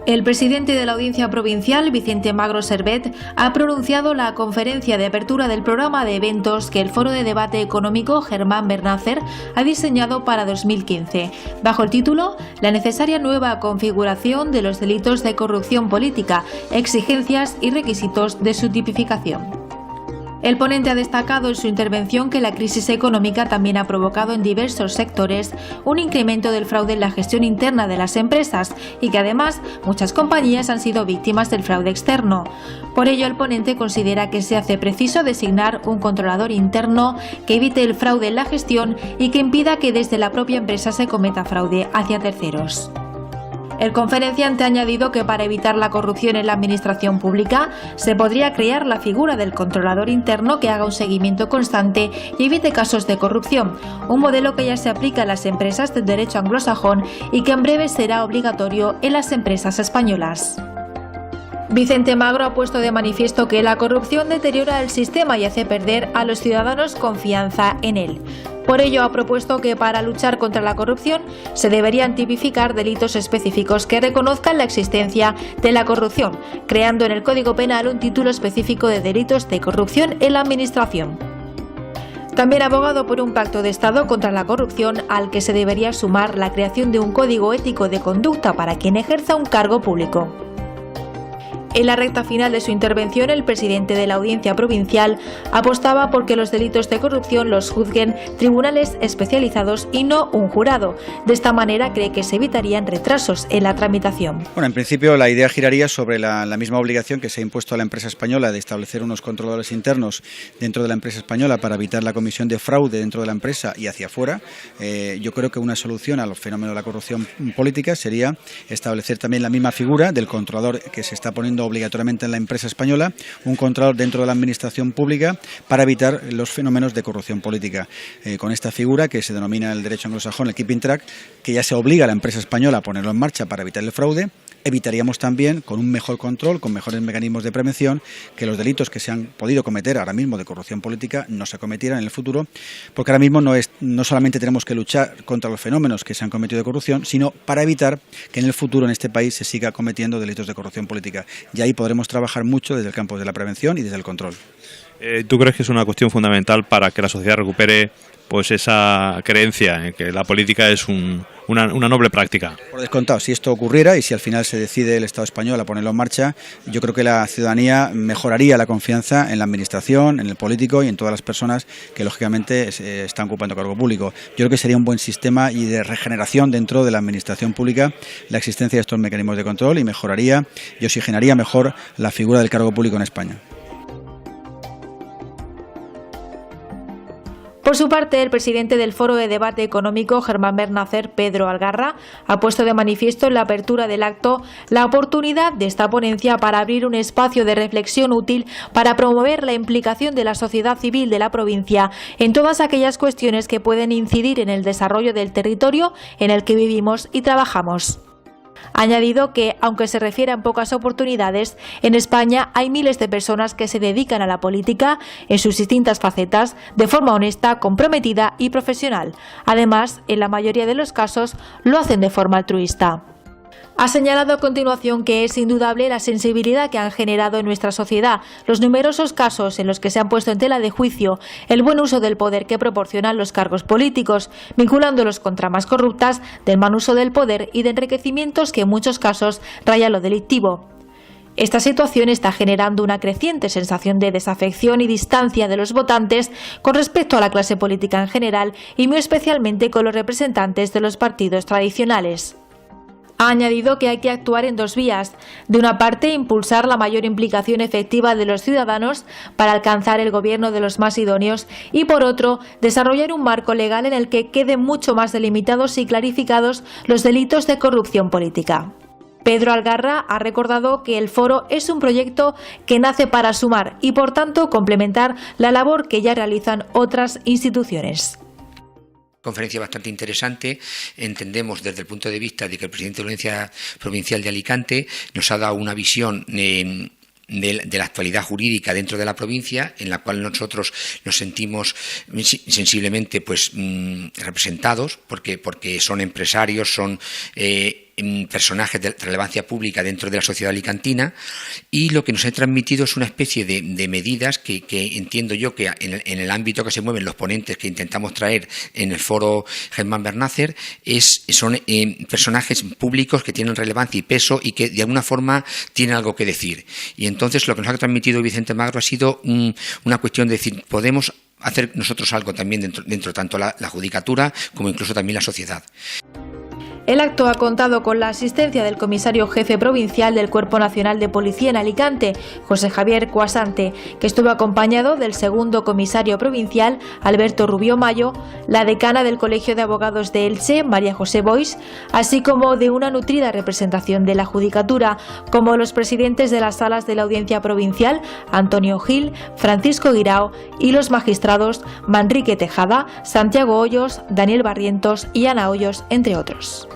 El presidente de la Audiencia Provincial, Vicente Magro Servet, ha pronunciado la conferencia de apertura del programa de eventos que el Foro de Debate Económico Germán Bernácer ha diseñado para 2015, bajo el título La necesaria nueva configuración de los delitos de corrupción política, exigencias y requisitos de su tipificación. El ponente ha destacado en su intervención que la crisis económica también ha provocado en diversos sectores un incremento del fraude en la gestión interna de las empresas y que además muchas compañías han sido víctimas del fraude externo. Por ello, el ponente considera que se hace preciso designar un controlador interno que evite el fraude en la gestión y que impida que desde la propia empresa se cometa fraude hacia terceros. El conferenciante ha añadido que para evitar la corrupción en la administración pública se podría crear la figura del controlador interno que haga un seguimiento constante y evite casos de corrupción, un modelo que ya se aplica en las empresas del derecho anglosajón y que en breve será obligatorio en las empresas españolas. Vicente Magro ha puesto de manifiesto que la corrupción deteriora el sistema y hace perder a los ciudadanos confianza en él. Por ello, ha propuesto que para luchar contra la corrupción se deberían tipificar delitos específicos que reconozcan la existencia de la corrupción, creando en el Código Penal un título específico de delitos de corrupción en la Administración. También ha abogado por un pacto de Estado contra la corrupción al que se debería sumar la creación de un código ético de conducta para quien ejerza un cargo público. En la recta final de su intervención, el presidente de la Audiencia Provincial apostaba por que los delitos de corrupción los juzguen tribunales especializados y no un jurado. De esta manera cree que se evitarían retrasos en la tramitación. Bueno, en principio la idea giraría sobre la misma obligación que se ha impuesto a la empresa española de establecer unos controladores internos dentro de la empresa española para evitar la comisión de fraude dentro de la empresa y hacia afuera. Yo creo que una solución al fenómeno de la corrupción política sería establecer también la misma figura del controlador que se está poniendo obligatoriamente en la empresa española, un controlador dentro de la administración pública para evitar los fenómenos de corrupción política. Con esta figura que se denomina el derecho anglosajón, el keeping track, que ya se obliga a la empresa española a ponerlo en marcha para evitar el fraude, evitaríamos también, con un mejor control, con mejores mecanismos de prevención, que los delitos que se han podido cometer ahora mismo de corrupción política no se cometieran en el futuro, porque ahora mismo no solamente tenemos que luchar contra los fenómenos que se han cometido de corrupción, sino para evitar que en el futuro en este país se siga cometiendo delitos de corrupción política. Y ahí podremos trabajar mucho desde el campo de la prevención y desde el control. ¿Tú crees que es una cuestión fundamental para que la sociedad recupere pues esa creencia en que la política es una noble práctica? Por descontado, si esto ocurriera y si al final se decide el Estado español a ponerlo en marcha, yo creo que la ciudadanía mejoraría la confianza en la administración, en el político y en todas las personas que lógicamente están ocupando cargo público. Yo creo que sería un buen sistema y de regeneración dentro de la administración pública la existencia de estos mecanismos de control y mejoraría y oxigenaría mejor la figura del cargo público en España. Por su parte, el presidente del Foro de Debate Económico, Germán Bernácer, Pedro Algarra, ha puesto de manifiesto en la apertura del acto la oportunidad de esta ponencia para abrir un espacio de reflexión útil para promover la implicación de la sociedad civil de la provincia en todas aquellas cuestiones que pueden incidir en el desarrollo del territorio en el que vivimos y trabajamos. Ha añadido que, aunque se refieran pocas oportunidades, en España hay miles de personas que se dedican a la política en sus distintas facetas de forma honesta, comprometida y profesional. Además, en la mayoría de los casos, lo hacen de forma altruista. Ha señalado a continuación que es indudable la sensibilidad que han generado en nuestra sociedad los numerosos casos en los que se han puesto en tela de juicio el buen uso del poder que proporcionan los cargos políticos, vinculándolos con tramas corruptas del mal uso del poder y de enriquecimientos que en muchos casos rayan lo delictivo. Esta situación está generando una creciente sensación de desafección y distancia de los votantes con respecto a la clase política en general y muy especialmente con los representantes de los partidos tradicionales. Ha añadido que hay que actuar en dos vías. De una parte, impulsar la mayor implicación efectiva de los ciudadanos para alcanzar el gobierno de los más idóneos y, por otro, desarrollar un marco legal en el que queden mucho más delimitados y clarificados los delitos de corrupción política. Pedro Algarra ha recordado que el foro es un proyecto que nace para sumar y, por tanto, complementar la labor que ya realizan otras instituciones. Conferencia bastante interesante. Entendemos desde el punto de vista de que el presidente de la Audiencia Provincial de Alicante nos ha dado una visión de la actualidad jurídica dentro de la provincia, en la cual nosotros nos sentimos sensiblemente representados, porque son empresarios, son personajes de relevancia pública dentro de la sociedad alicantina, y lo que nos ha transmitido es una especie de medidas que entiendo yo que en el ámbito que se mueven los ponentes que intentamos traer en el foro Germán Bernather son personajes públicos que tienen relevancia y peso y que de alguna forma tienen algo que decir. Y entonces lo que nos ha transmitido Vicente Magro ha sido una cuestión de decir, podemos hacer nosotros algo también dentro tanto la judicatura como incluso también la sociedad. El acto ha contado con la asistencia del comisario jefe provincial del Cuerpo Nacional de Policía en Alicante, José Javier Cuasante, que estuvo acompañado del segundo comisario provincial, Alberto Rubio Mayo, la decana del Colegio de Abogados de Elche, María José Boix, así como de una nutrida representación de la Judicatura, como los presidentes de las salas de la Audiencia Provincial, Antonio Gil, Francisco Guirao, y los magistrados Manrique Tejada, Santiago Hoyos, Daniel Barrientos y Ana Hoyos, entre otros.